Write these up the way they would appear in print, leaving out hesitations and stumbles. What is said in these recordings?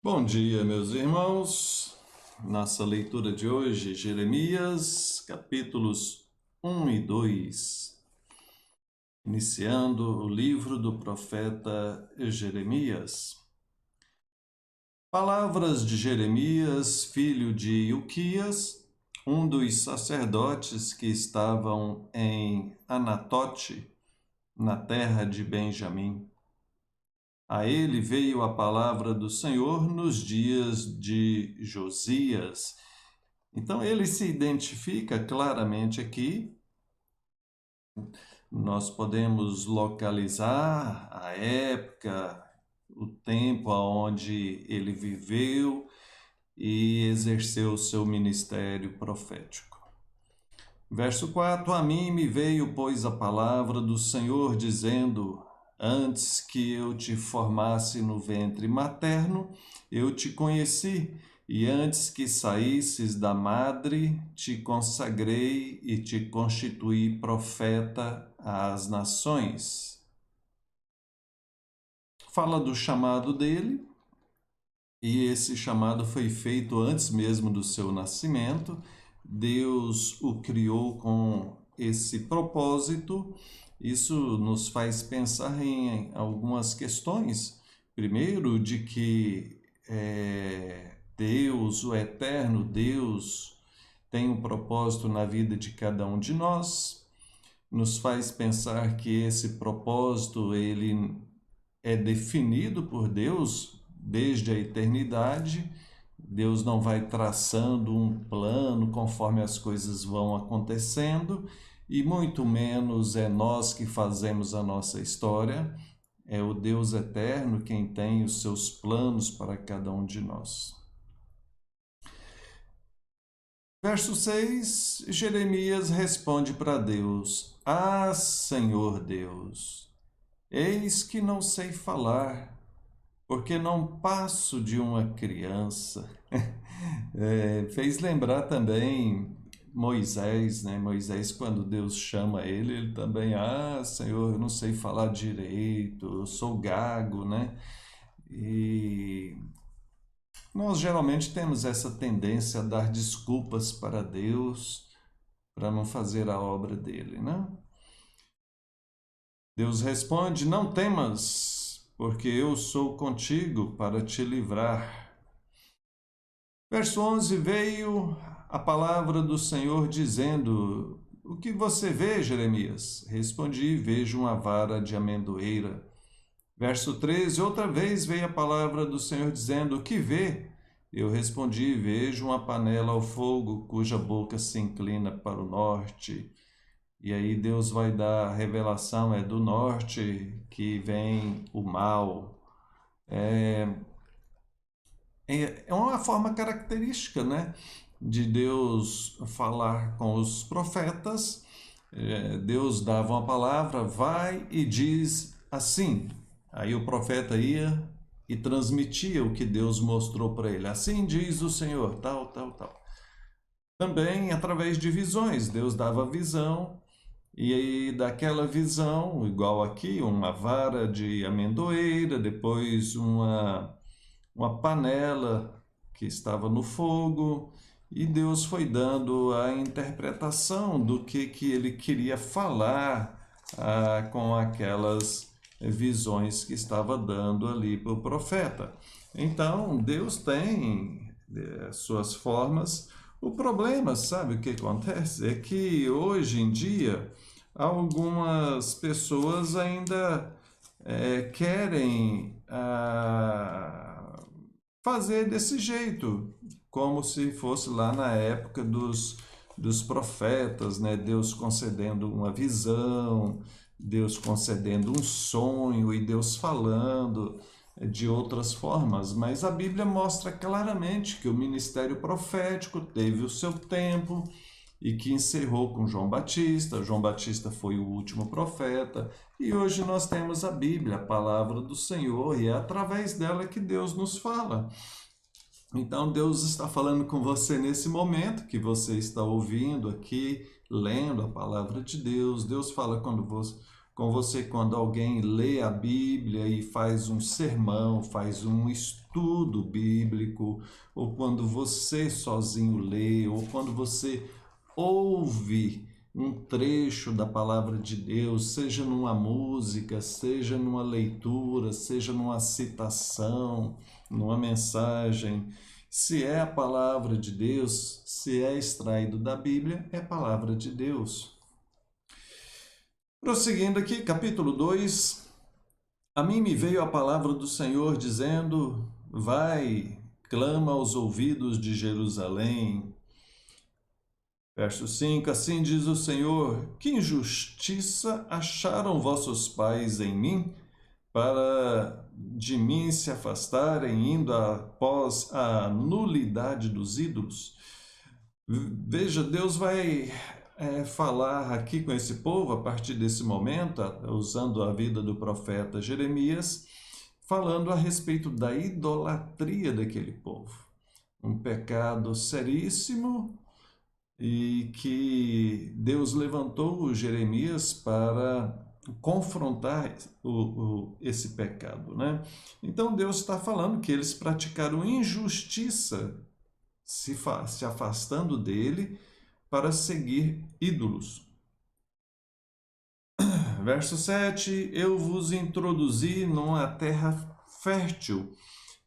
Bom dia, meus irmãos. Nossa leitura de hoje, Jeremias, capítulos 1 e 2, iniciando o livro do profeta Jeremias. Palavras de Jeremias, filho de Ilquias, um dos sacerdotes que estavam em Anatote, na terra de Benjamim. A ele veio a palavra do Senhor nos dias de Josias. Então, ele se identifica claramente aqui. Nós podemos localizar a época, o tempo aonde ele viveu e exerceu o seu ministério profético. Verso 4: A mim me veio, pois, a palavra do Senhor, dizendo: Antes que eu te formasse no ventre materno, eu te conheci, e antes que saísses da madre, te consagrei e te constituí profeta às nações. Fala do chamado dele, e esse chamado foi feito antes mesmo do seu nascimento. Deus o criou com esse propósito. Isso nos faz pensar em algumas questões. Primeiro, de que Deus, o eterno Deus, tem um propósito na vida de cada um de nós. Nos faz pensar que esse propósito ele é definido por Deus desde a eternidade. Deus não vai traçando um plano conforme as coisas vão acontecendo, e muito menos é nós que fazemos a nossa história. É o Deus eterno quem tem os seus planos para cada um de nós. Verso 6, Jeremias responde para Deus: Ah, Senhor Deus, eis que não sei falar, porque não passo de uma criança. Fez lembrar também Moisés, né? Moisés, quando Deus chama ele, ele também, Senhor, eu não sei falar direito, eu sou gago, né? E nós geralmente temos essa tendência a dar desculpas para Deus, para não fazer a obra dele, né? Deus responde: Não temas, porque eu sou contigo para te livrar. Verso 11: Veio a palavra do Senhor dizendo: O que você vê, Jeremias? Respondi: Vejo uma vara de amendoeira. Verso 13: Outra vez veio a palavra do Senhor dizendo: O que vê? Eu respondi: Vejo uma panela ao fogo, cuja boca se inclina para o norte. E aí Deus vai dar a revelação: é do norte que vem o mal. É uma forma característica, né, de Deus falar com os profetas. Deus dava uma palavra, vai e diz assim. Aí o profeta ia e transmitia o que Deus mostrou para ele. Assim diz o Senhor, tal, tal, tal. Também através de visões, Deus dava visão, e aí daquela visão, igual aqui, uma vara de amendoeira, depois uma panela que estava no fogo, e Deus foi dando a interpretação do que ele queria falar com aquelas visões que estava dando ali para o profeta. Então, Deus tem suas formas. O problema, sabe o que acontece? É que hoje em dia algumas pessoas ainda querem fazer desse jeito, como se fosse lá na época dos profetas, né? Deus concedendo uma visão, Deus concedendo um sonho e Deus falando de outras formas. Mas a Bíblia mostra claramente que o ministério profético teve o seu tempo e que encerrou com João Batista. João Batista foi o último profeta, e hoje nós temos a Bíblia, a palavra do Senhor, e é através dela que Deus nos fala. Então Deus está falando com você nesse momento que você está ouvindo aqui, lendo a palavra de Deus. Deus fala com você quando alguém lê a Bíblia e faz um sermão, faz um estudo estudo bíblico, ou quando você sozinho lê, ou quando você ouve um trecho da palavra de Deus, seja numa música, seja numa leitura, seja numa citação, numa mensagem. Se é a palavra de Deus, se é extraído da Bíblia, é palavra de Deus. Prosseguindo aqui, capítulo 2. A mim me veio a palavra do Senhor dizendo: vai, clama aos ouvidos de Jerusalém. Verso 5: Assim diz o Senhor: que injustiça acharam vossos pais em mim, para de mim se afastarem, indo após a nulidade dos ídolos? Veja, Deus vai falar aqui com esse povo a partir desse momento, usando a vida do profeta Jeremias, falando a respeito da idolatria daquele povo. Um pecado seríssimo, e que Deus levantou Jeremias para confrontar esse pecado, né? Então Deus está falando que eles praticaram injustiça, se afastando dele para seguir ídolos. Verso 7: Eu vos introduzi numa terra fértil,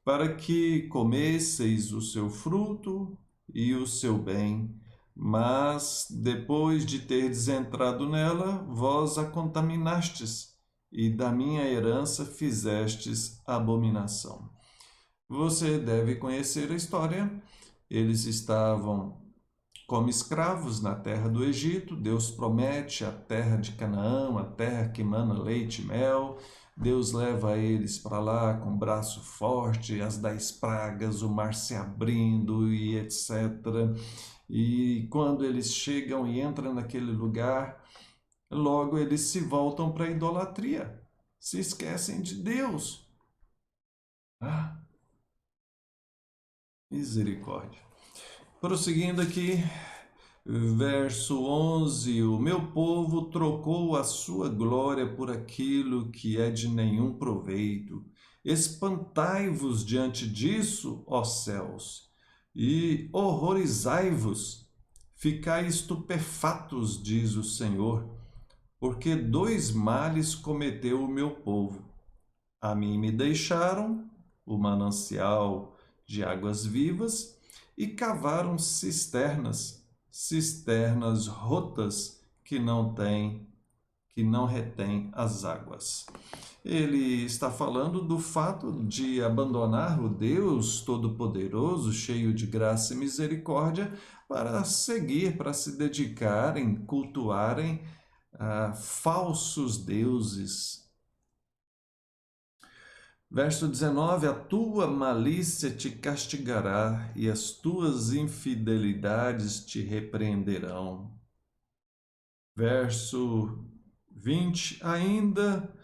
para que comesseis o seu fruto e o seu bem, mas depois de terdes entrado nela, vós a contaminastes, e da minha herança fizestes abominação. Você deve conhecer a história. Eles estavam como escravos na terra do Egito. Deus promete a terra de Canaã, a terra que emana leite e mel. Deus leva eles para lá com braço forte, as 10 pragas, o mar se abrindo e etc. E quando eles chegam e entram naquele lugar, logo eles se voltam para a idolatria, se esquecem de Deus. Ah, misericórdia. Prosseguindo aqui, verso 11: O meu povo trocou a sua glória por aquilo que é de nenhum proveito. Espantai-vos diante disso, ó céus, e horrorizai-vos. Ficai estupefatos, diz o Senhor, porque 2 males cometeu o meu povo. A mim me deixaram o manancial de águas vivas e cavaram cisternas rotas que não retêm as águas. Ele está falando do fato de abandonar o Deus Todo-Poderoso, cheio de graça e misericórdia, para seguir, para se dedicarem, cultuarem falsos deuses. Verso 19: A tua malícia te castigará e as tuas infidelidades te repreenderão. Verso 20: Ainda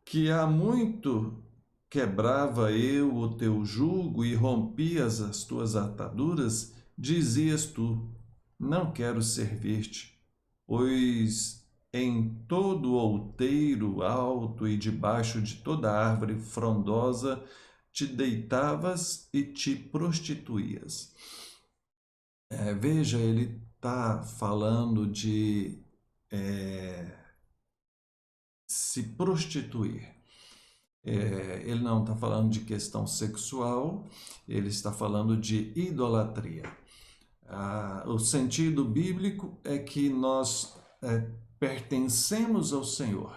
que há muito quebrava eu o teu jugo e rompias as tuas ataduras, dizias tu: não quero servir-te, pois em todo outeiro alto e debaixo de toda árvore frondosa te deitavas e te prostituías. Veja, ele está falando de se prostituir. Ele não está falando de questão sexual, ele está falando de idolatria. O sentido bíblico é que nós pertencemos ao Senhor.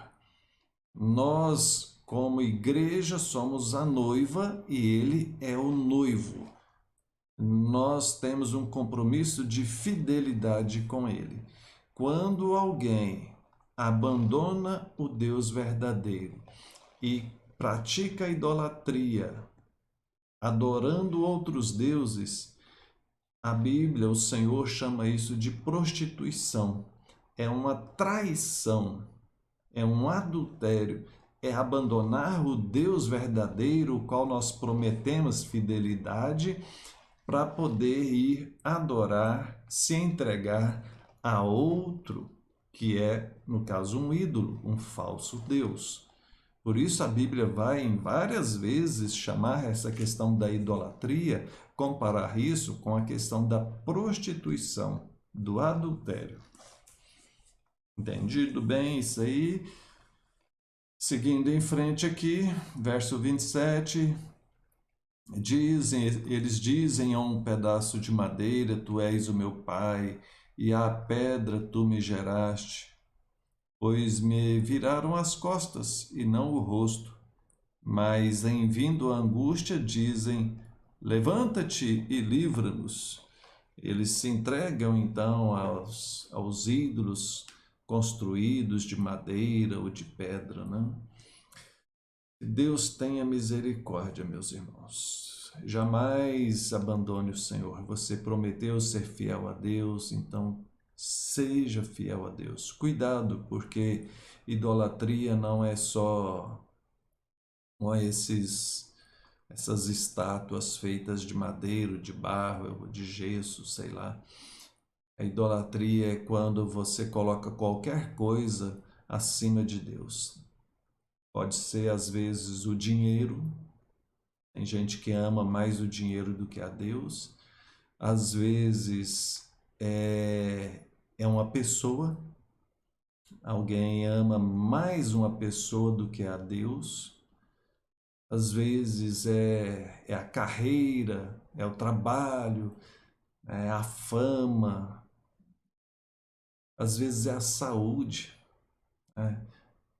Nós, como igreja, somos a noiva e Ele é o noivo. Nós temos um compromisso de fidelidade com Ele. Quando alguém abandona o Deus verdadeiro e pratica a idolatria, adorando outros deuses, a Bíblia, o Senhor chama isso de prostituição. É uma traição, é um adultério, é abandonar o Deus verdadeiro, o qual nós prometemos fidelidade, para poder ir adorar, se entregar a outro, que é, no caso, um ídolo, um falso Deus. Por isso a Bíblia vai em várias vezes chamar essa questão da idolatria, comparar isso com a questão da prostituição, do adultério. Entendido bem isso aí? Seguindo em frente aqui, verso 27, eles dizem a um pedaço de madeira, tu és o meu pai, e à pedra tu me geraste, pois me viraram as costas e não o rosto. Mas em vindo a angústia dizem, levanta-te e livra-nos. Eles se entregam então aos ídolos construídos de madeira ou de pedra, né? Deus tenha misericórdia, meus irmãos. Jamais abandone o Senhor. Você prometeu ser fiel a Deus, então seja fiel a Deus. Cuidado, porque idolatria não é só essas estátuas feitas de madeira, de barro, de gesso, sei lá. A idolatria é quando você coloca qualquer coisa acima de Deus. Pode ser, às vezes, o dinheiro. Tem gente que ama mais o dinheiro do que a Deus. Às vezes, é uma pessoa. Alguém ama mais uma pessoa do que a Deus. Às vezes, é a carreira, é o trabalho, é a fama. Às vezes, é a saúde, né?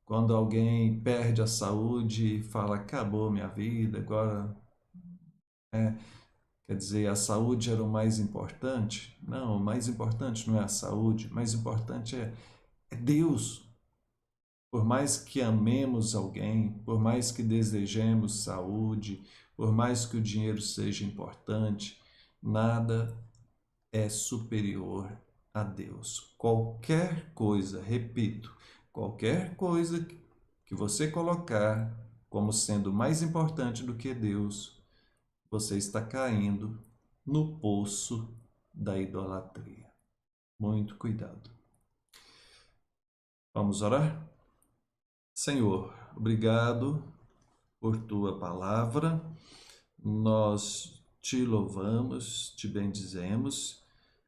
Quando alguém perde a saúde e fala, acabou minha vida, agora... Quer dizer, a saúde era o mais importante? Não, o mais importante não é a saúde, o mais importante é Deus. Por mais que amemos alguém, por mais que desejemos saúde, por mais que o dinheiro seja importante, nada é superior a Deus. Qualquer coisa, repito, qualquer coisa que você colocar como sendo mais importante do que Deus, você está caindo no poço da idolatria. Muito cuidado. Vamos orar? Senhor, obrigado por tua palavra. Nós te louvamos, te bendizemos,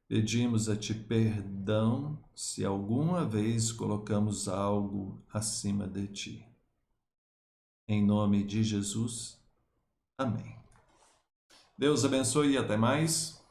pedimos a ti perdão se alguma vez colocamos algo acima de ti. Em nome de Jesus. Amém. Deus abençoe e até mais.